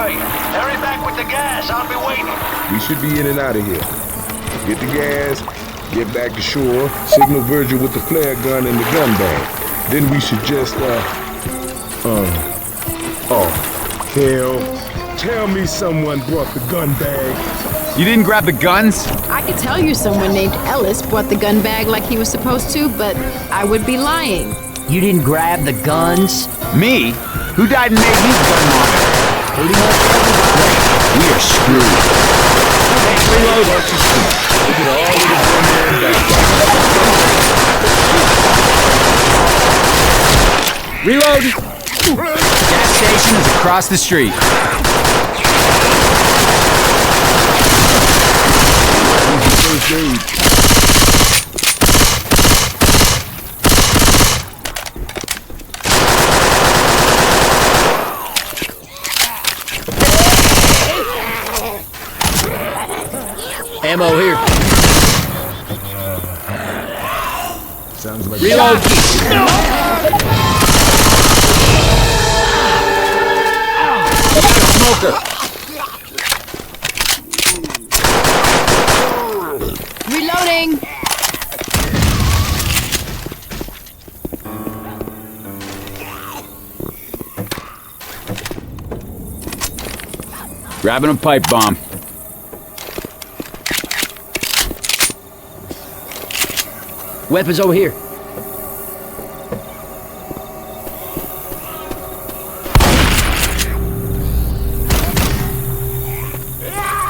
right. Hurry back with the gas. I'll be waiting. We should be in and out of here. Get the gas, get back to shore, signal Virgil with the flare gun and the gun bag. Then we should just, hell. Tell me someone brought the gun bag. You didn't grab the guns? I could tell you someone named Ellis brought the gun bag like he was supposed to, but I would be lying. You didn't grab the guns? Me? Who died and made me the gun monitor? Pretty much everybody. We are screwed. Reload. Look at all of the gun back. Reload! Gas station is across the street. First aid. Ammo here. Sounds like Reload! Smoker! Reloading! Grabbing a pipe bomb. Weapons over here.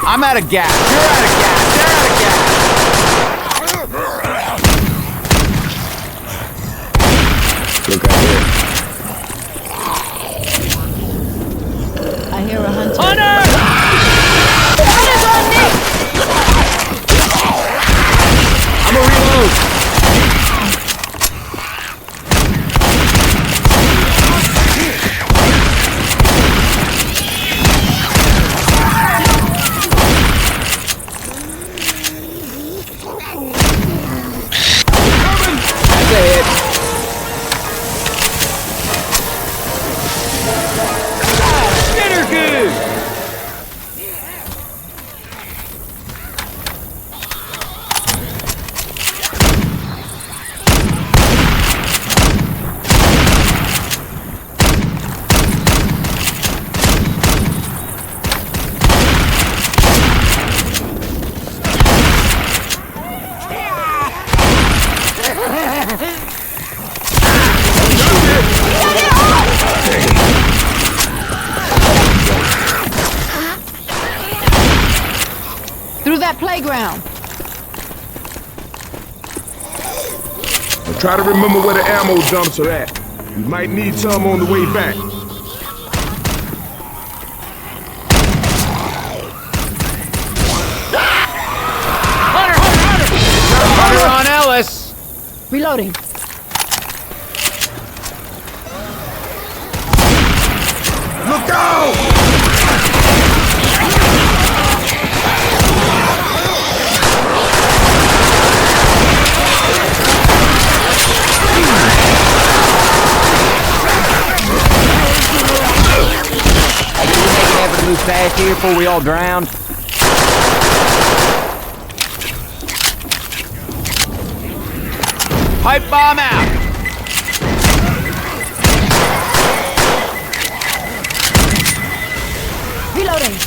I'm out of gas. You're out of gas. They're out of gas. Look out here. I hear a hunter. Hunter's on me! I'm a reload. Through that playground. Now try to remember where the ammo dumps are at. We might need some on the way back. Hunter on Ellis. Reloading. Look out! Move fast here before we all drown. Pipe bomb out. Reloading.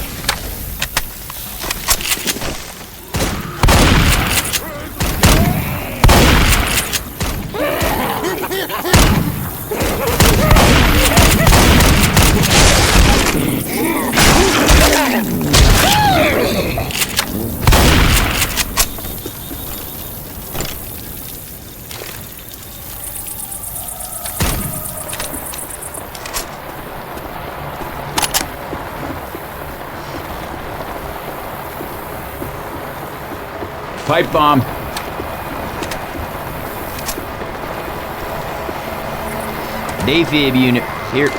Pipe bomb. Defib unit, here.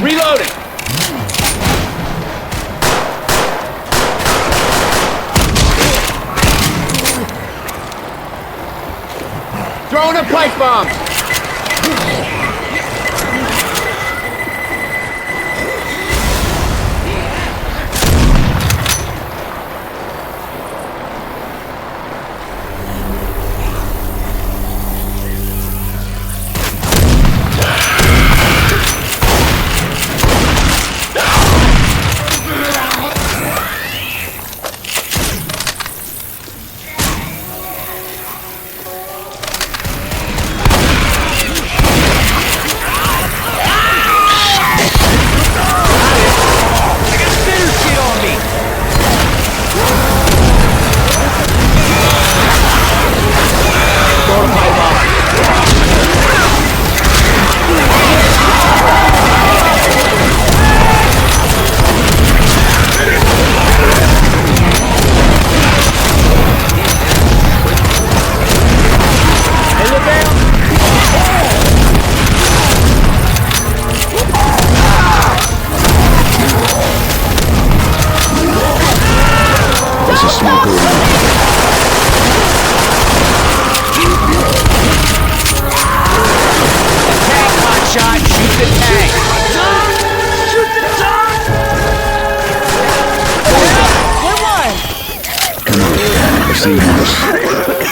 Reloading. Throwing a pipe bomb!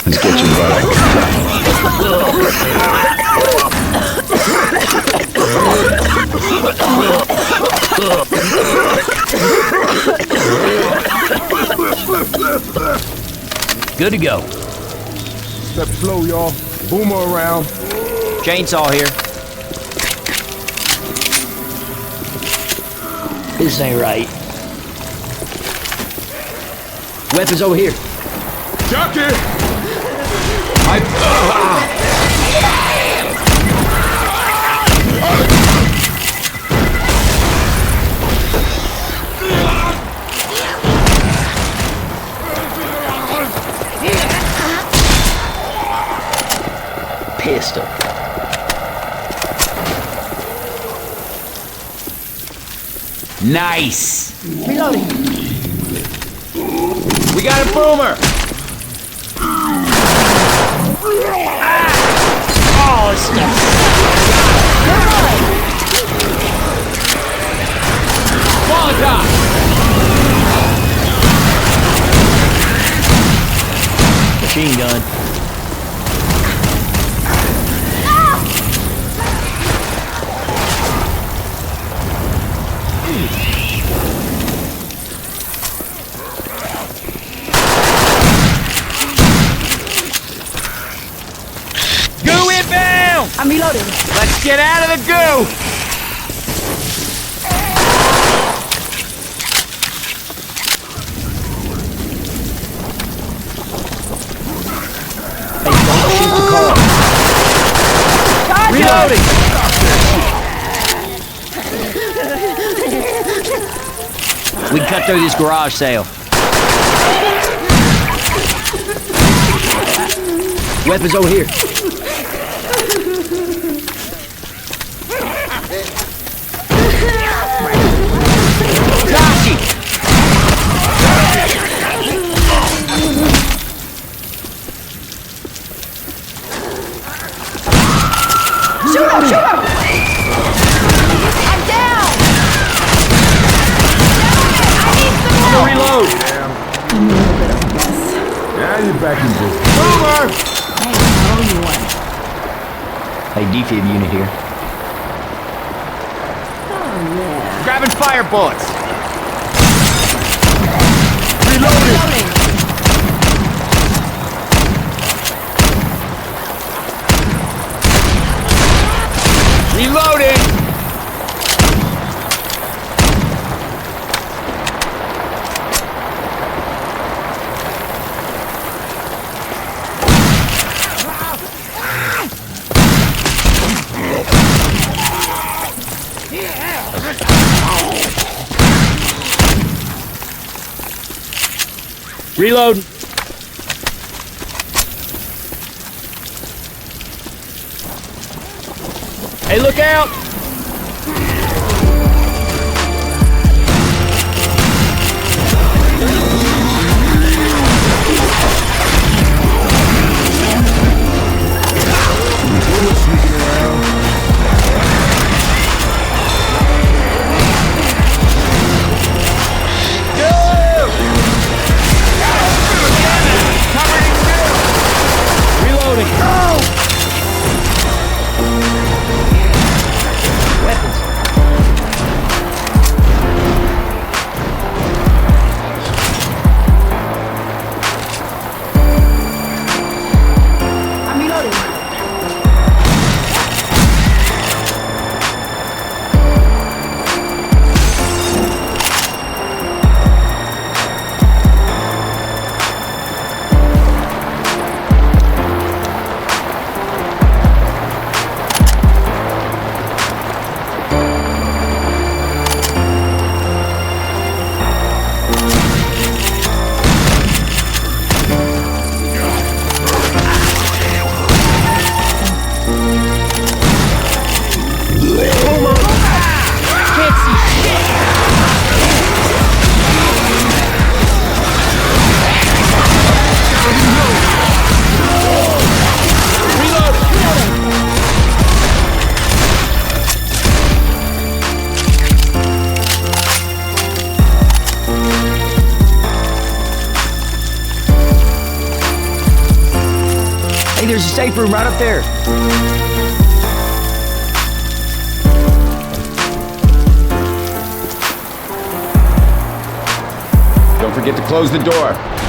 Let's get you back. Good to go. Step slow, y'all. Boomer around. Chainsaw here. This ain't right. Weapons over here. Jockey! Pistol. Nice. Reloading. We got a boomer! Oh, snap. Molotov! Machine gun. Goo inbound! I'm reloading. Let's get out of the goo! Hey, don't shoot the car. Reloading! We can cut through this garage sale. Weapons over here. Jockey! Shoot him! Shoot him! I'm down! I'm gonna reload! Now you're back in business. Boomer! Hey, defib unit here. Grabbing fire bullets! Reloading! Reloading! Reload. Hey, look out! there's a safe room right up there. Don't forget to close the door.